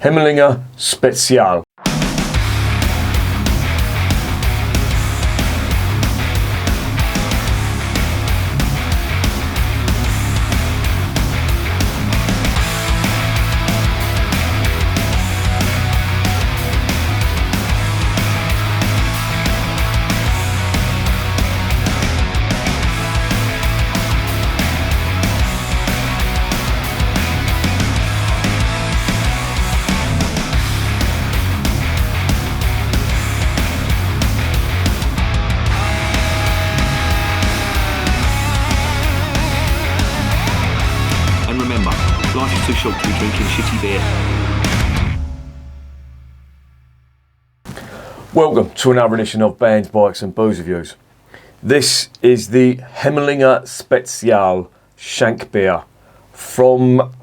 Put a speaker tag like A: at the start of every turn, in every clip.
A: Hemelinger Spezial.
B: Life is too short to be drinking shitty beer.
A: Welcome to another edition of Bands, Bikes and Booze Reviews. This is the Hemelinger Spezial Schankbier from,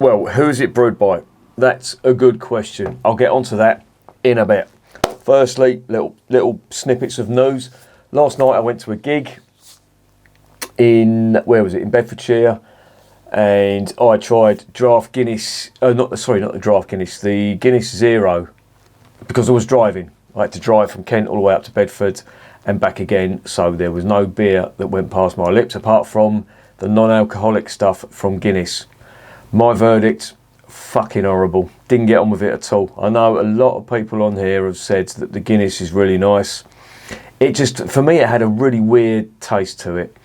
A: well, who is it brewed by? That's a good question. I'll get onto that in a bit. Firstly, little snippets of news. Last night I went to a gig in, where was it, in Bedfordshire. And I tried draft Guinness, not the draft Guinness, the Guinness Zero, because I was driving. I had to drive from Kent all the way up to Bedford and back again, so there was no beer that went past my lips apart from the non-alcoholic stuff from Guinness. My verdict, fucking horrible. Didn't get on with it at all. I know a lot of people on here have said that the Guinness is really nice. It just, for me, it had a really weird taste to it.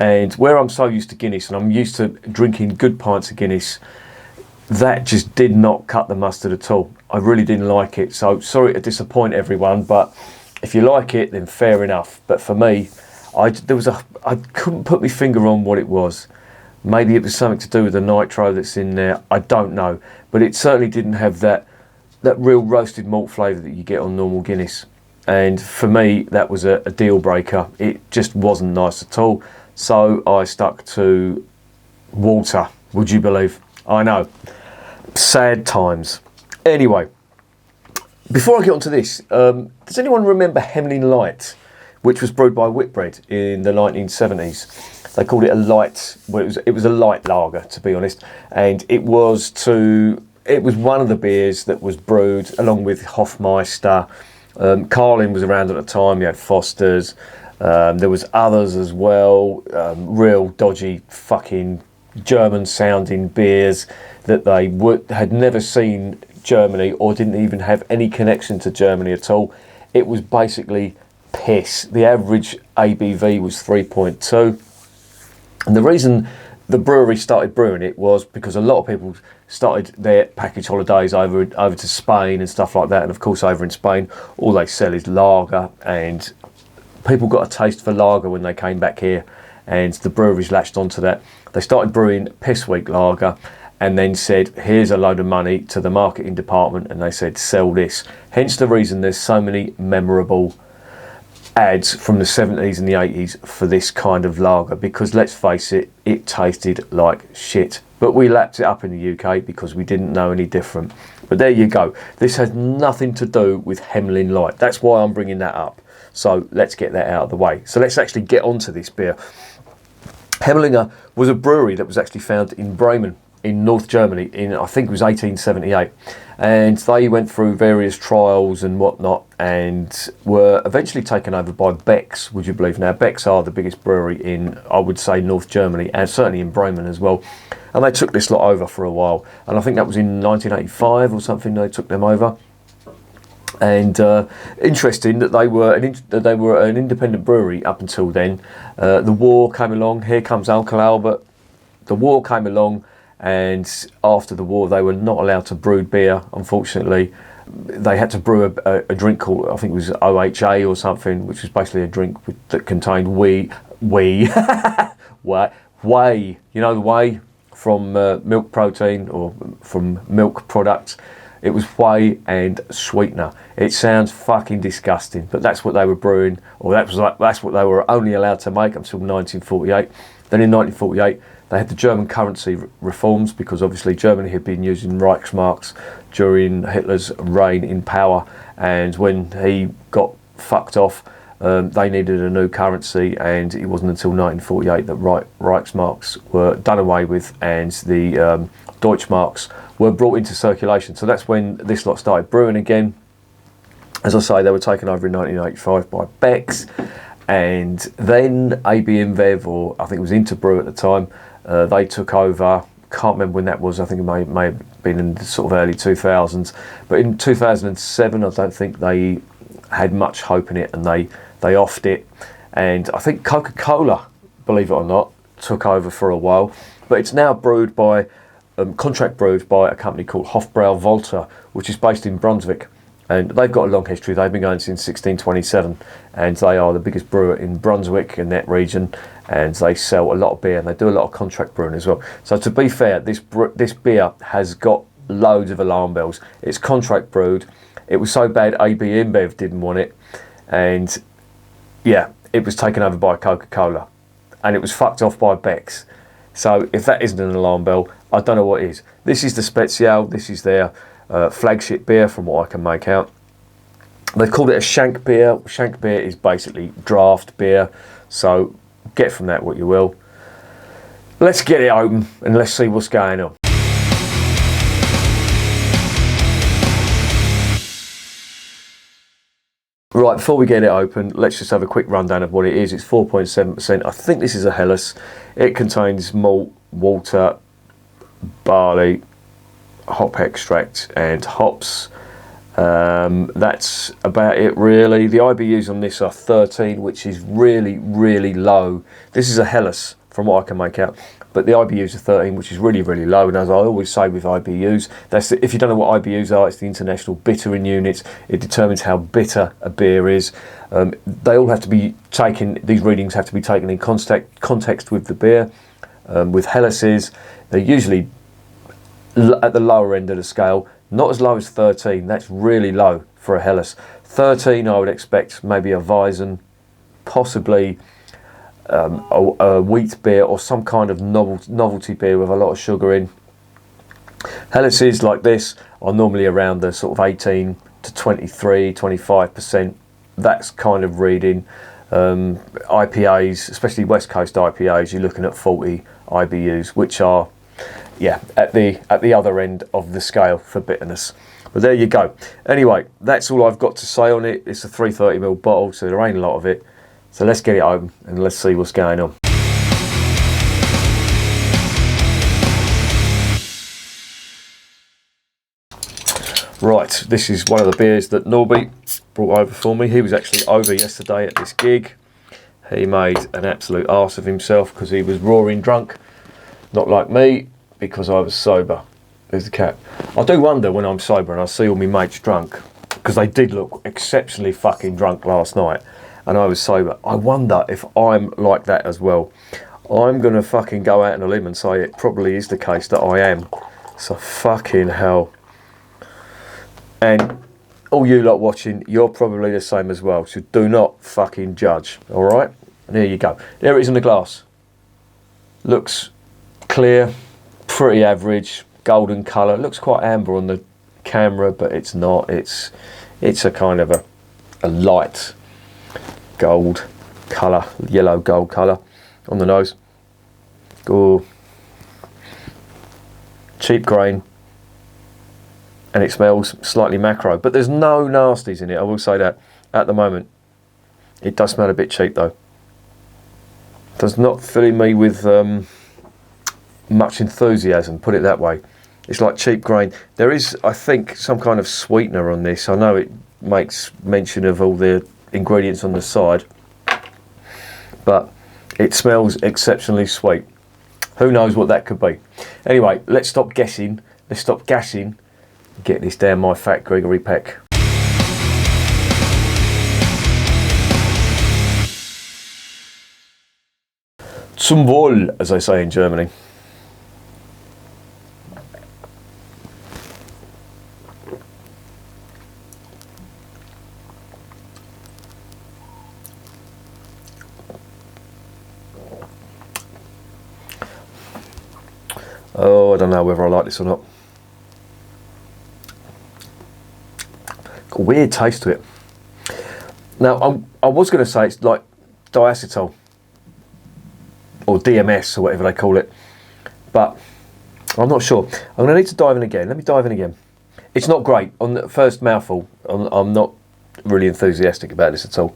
A: And where I'm so used to Guinness, and I'm used to drinking good pints of Guinness, that just did not cut the mustard at all. I really didn't like it. So sorry to disappoint everyone, but if you like it, then fair enough. But for me, I couldn't put my finger on what it was. Maybe it was something to do with the nitro that's in there. I don't know. But it certainly didn't have that real roasted malt flavour that you get on normal Guinness. And for me, that was a deal breaker. It just wasn't nice at all. So I stuck to water, would you believe? I know. Sad times. Anyway, before I get onto this, does anyone remember Hemelinger Light, which was brewed by Whitbread in the 1970s? They called it a light, well, it was a light lager, to be honest, and it was one of the beers that was brewed along with Hofmeister. Carlin was around at the time. You had Foster's. There was others as well, real dodgy fucking German sounding beers that they had never seen Germany or didn't even have any connection to Germany at all. It was basically piss. The average ABV was 3.2. And the reason the brewery started brewing it was because a lot of people started their package holidays over to Spain and stuff like that. And of course over in Spain, all they sell is lager, and people got a taste for lager when they came back here, and the breweries latched onto that. They started brewing piss weak lager and then said, here's a load of money to the marketing department, and they said, sell this. Hence the reason there's so many memorable ads from the 70s and the 80s for this kind of lager, because let's face it, it tasted like shit. But we lapped it up in the UK because we didn't know any different. But there you go. This has nothing to do with Hemelinger Light. That's why I'm bringing that up. So let's get that out of the way. So let's actually get onto this beer. Hemelinger was a brewery that was actually found in Bremen in North Germany in, I think it was 1878. And they went through various trials and whatnot and were eventually taken over by Beck's, would you believe? Now, Beck's are the biggest brewery in, I would say, North Germany, and certainly in Bremen as well. And they took this lot over for a while. And I think that was in 1985 or something they took them over. And interesting that they were an independent brewery up until then. The war came along. Here comes Uncle Albert. The war came along, and after the war, they were not allowed to brew beer. Unfortunately, they had to brew a drink called, I think it was OHA or something, which was basically a drink that contained whey. You know the whey from milk protein or from milk products. It was whey and sweetener. It sounds fucking disgusting, but that's what they were brewing, or that's what they were only allowed to make until 1948. Then in 1948, they had the German currency reforms, because obviously Germany had been using Reichsmarks during Hitler's reign in power, and when he got fucked off, they needed a new currency, and it wasn't until 1948 that Reichsmarks were done away with, and the Deutschmarks, were brought into circulation. So that's when this lot started brewing again. As I say, they were taken over in 1985 by Beck's, and then AB InBev, or I think it was Interbrew at the time, they took over. Can't remember when that was. I think it may have been in the sort of early 2000s. But in 2007, I don't think they had much hope in it, and they offed it. And I think Coca-Cola, believe it or not, took over for a while. But it's now brewed by, contract brewed by a company called Hofbrauhaus, which is based in Brunswick. And they've got a long history. They've been going since 1627, and they are the biggest brewer in Brunswick in that region. And they sell a lot of beer, and they do a lot of contract brewing as well. So to be fair, this beer has got loads of alarm bells. It's contract brewed. It was so bad AB InBev didn't want it, and yeah, it was taken over by Coca-Cola, and it was fucked off by Beck's. So if that isn't an alarm bell, I don't know what is. This is the Spezial. This is their flagship beer, from what I can make out. They've called it a Schankbier. Schankbier is basically draft beer, so get from that what you will. Let's get it open and let's see what's going on. Right, before we get it open, let's just have a quick rundown of what it is. It's 4.7%. I think this is a Helles. It contains malt, water, barley, hop extract and hops. That's about it really. The IBUs on this are 13, which is really, really low. This is a Helles from what I can make out, but the IBUs are 13, which is really, really low. And as I always say with IBUs, if you don't know what IBUs are, it's the International Bittering Units. It determines how bitter a beer is. They all have to be taken, these readings have to be taken in context with the beer. With Helles's, they're usually at the lower end of the scale. Not as low as 13, that's really low for a Helles. 13 I would expect maybe a Weizen, possibly a wheat beer or some kind of novelty beer with a lot of sugar in. Helles's like this are normally around the sort of 18 to 23, 25%. That's kind of reading. IPAs, especially West Coast IPAs, you're looking at 40 IBUs, which are at the other end of the scale for bitterness. But there you go. Anyway, that's all I've got to say on it. It's a 330ml bottle, so there ain't a lot of it. So let's get it open and let's see what's going on. Right, this is one of the beers that Norby brought over for me. He was actually over yesterday at this gig. He made an absolute arse of himself because he was roaring drunk. Not like me, because I was sober. There's the cap. I do wonder when I'm sober and I see all my mates drunk, because they did look exceptionally fucking drunk last night, and I was sober. I wonder if I'm like that as well. I'm going to fucking go out on a limb and say it probably is the case that I am. So fucking hell. And all you lot watching, you're probably the same as well. So do not fucking judge. Alright? And there you go. There it is in the glass. Looks clear, pretty average, golden colour. It looks quite amber on the camera, but it's not. It's a kind of a light gold colour, yellow gold colour on the nose. Ooh. Cheap grain, and it smells slightly macro, but there's no nasties in it, I will say that at the moment. It does smell a bit cheap though. Does not fill me with much enthusiasm, put it that way. It's like cheap grain. There is, I think, some kind of sweetener on this. I know it makes mention of all the ingredients on the side, but it smells exceptionally sweet. Who knows what that could be? Anyway, let's stop guessing. Let's stop gassing. Get this down my fat Gregory Peck. Zum Wohl, as they say in Germany. Oh, I don't know whether I like this or not. Got a weird taste to it. Now, I was going to say it's like diacetyl, or DMS, or whatever they call it, but I'm not sure. I'm going to need to dive in again. Let me dive in again. It's not great. On the first mouthful, I'm not really enthusiastic about this at all.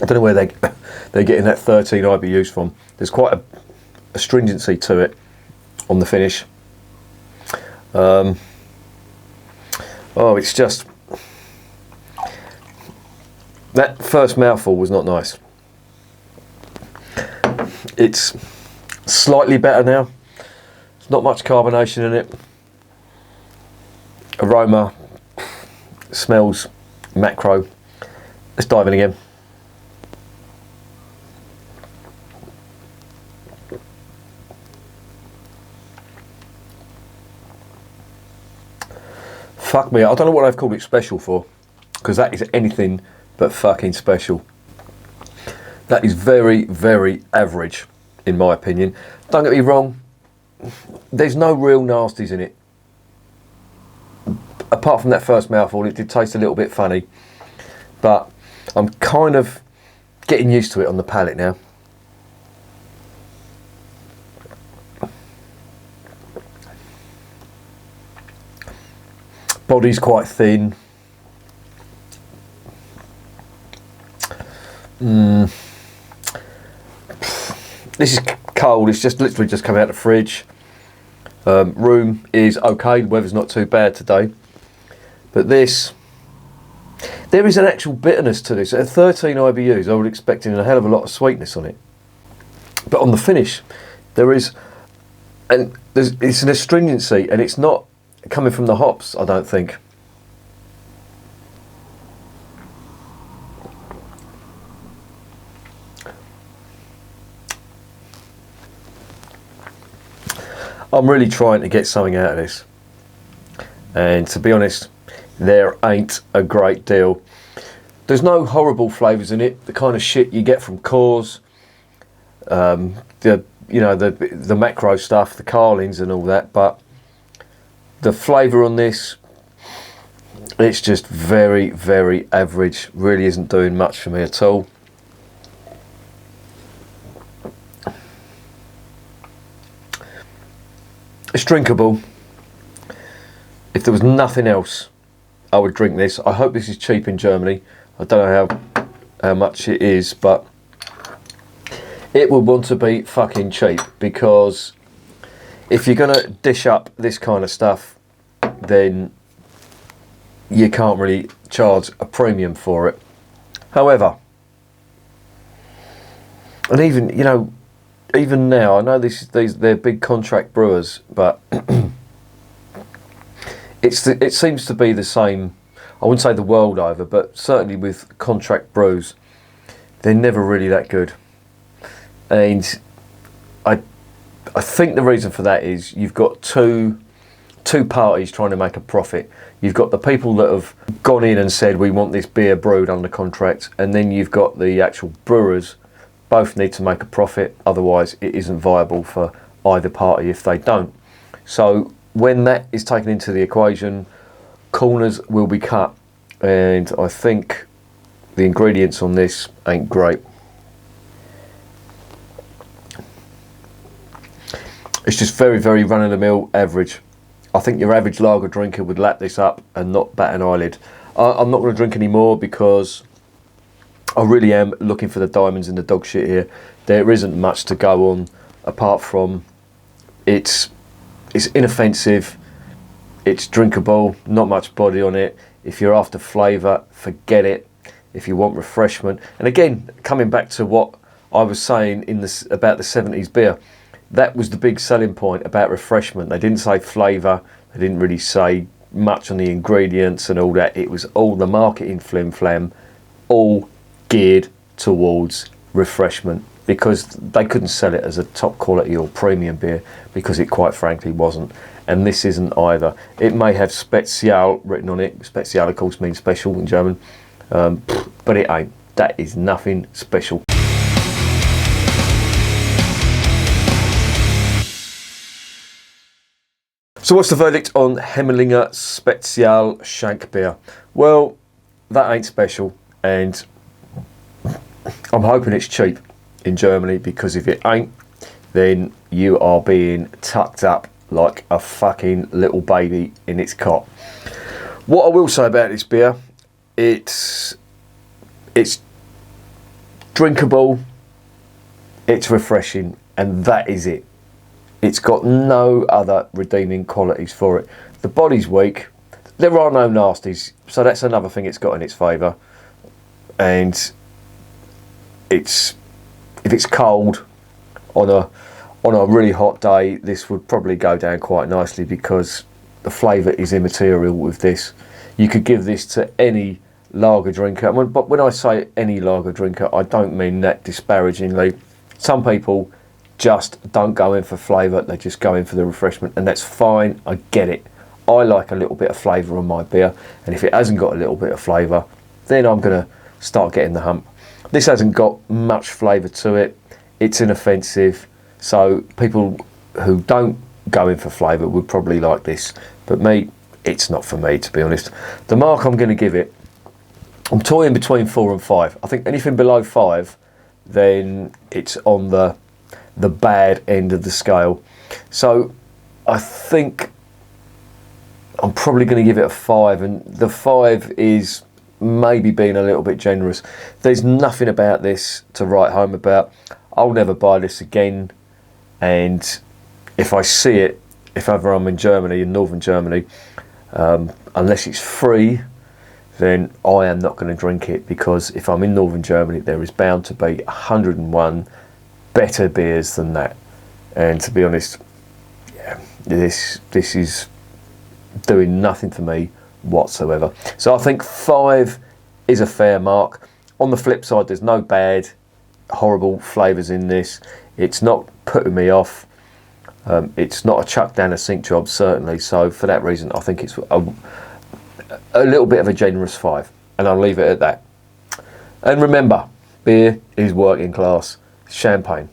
A: I don't know where they're getting that 13 IBUs from. There's quite a stringency to it on the finish. Oh, it's just... That first mouthful was not nice. It's slightly better now. There's not much carbonation in it. Aroma, smells macro. Let's dive in again. Fuck me, I don't know what they've called it special for, because that is anything but fucking special. That is very, very average, in my opinion. Don't get me wrong, there's no real nasties in it. Apart from that first mouthful, it did taste a little bit funny, but I'm kind of getting used to it on the palate now. Body's quite thin. This is cold. It's just literally just come out of the fridge. Room is okay. The weather's not too bad today. But this, there is an actual bitterness to this. At 13 IBUs, I would expect a hell of a lot of sweetness on it. But on the finish, there is, and it's an astringency, and it's not coming from the hops, I don't think. I'm really trying to get something out of this, and to be honest, there ain't a great deal. There's no horrible flavours in it, the kind of shit you get from Coors, the macro stuff, the Carlings and all that, but the flavour on this, it's just very, very average. Really isn't doing much for me at all. It's drinkable. If there was nothing else, I would drink this. I hope this is cheap in Germany. I don't know how much it is, but it would want to be fucking cheap, because if you're going to dish up this kind of stuff, then you can't really charge a premium for it. However, and even, you know, even now, I know they're big contract brewers, but it seems to be the same. I wouldn't say the world over, but certainly with contract brews, they're never really that good. And I think the reason for that is you've got two parties trying to make a profit. You've got the people that have gone in and said, we want this beer brewed under contract, and then you've got the actual brewers. Both need to make a profit, otherwise it isn't viable for either party if they don't. So when that is taken into the equation, corners will be cut, and I think the ingredients on this ain't great. It's just very, very run-of-the-mill average. I think your average lager drinker would lap this up and not bat an eyelid. I'm not going to drink any more, because I really am looking for the diamonds in the dog shit here. There isn't much to go on apart from it's inoffensive, it's drinkable, not much body on it. If you're after flavour, forget it. If you want refreshment, and again, coming back to what I was saying about the 70s beer, that was the big selling point about refreshment. They didn't say flavour, they didn't really say much on the ingredients and all that. It was all the marketing flim-flam, all geared towards refreshment, because they couldn't sell it as a top quality or premium beer, because it quite frankly wasn't. And this isn't either. It may have Spezial written on it. Spezial, of course, means special in German, but it ain't. That is nothing special. So what's the verdict on Hemelinger Spezial Schankbier? Well, that ain't special, and I'm hoping it's cheap in Germany, because if it ain't, then you are being tucked up like a fucking little baby in its cot. What I will say about this beer, it's drinkable, it's refreshing, and that is it. It's got no other redeeming qualities for it. The body's weak, there are no nasties, so that's another thing it's got in its favour. And if it's cold on a really hot day, this would probably go down quite nicely, because the flavour is immaterial with this. You could give this to any lager drinker, but when I say any lager drinker, I don't mean that disparagingly. Some people just don't go in for flavour, they just go in for the refreshment, and that's fine, I get it. I like a little bit of flavour on my beer, and if it hasn't got a little bit of flavour, then I'm going to start getting the hump. This hasn't got much flavour to it, it's inoffensive, so people who don't go in for flavour would probably like this, but me, it's not for me, to be honest. The mark I'm going to give it, I'm toying between 4 and 5. I think anything below 5, then it's on the bad end of the scale. So I think I'm probably going to give it a 5, and the 5 is maybe being a little bit generous. There's nothing about this to write home about. I'll never buy this again, and if I see it, if ever I'm in Germany, in northern Germany, unless it's free, then I am not going to drink it, because if I'm in northern Germany, there is bound to be 101 better beers than that. And to be honest, yeah, this is doing nothing for me whatsoever. So I think 5 is a fair mark. On the flip side, there's no bad, horrible flavours in this. It's not putting me off. It's not a chuck down a sink job, certainly. So for that reason, I think it's a little bit of a generous 5, and I'll leave it at that. And remember, beer is working class champagne.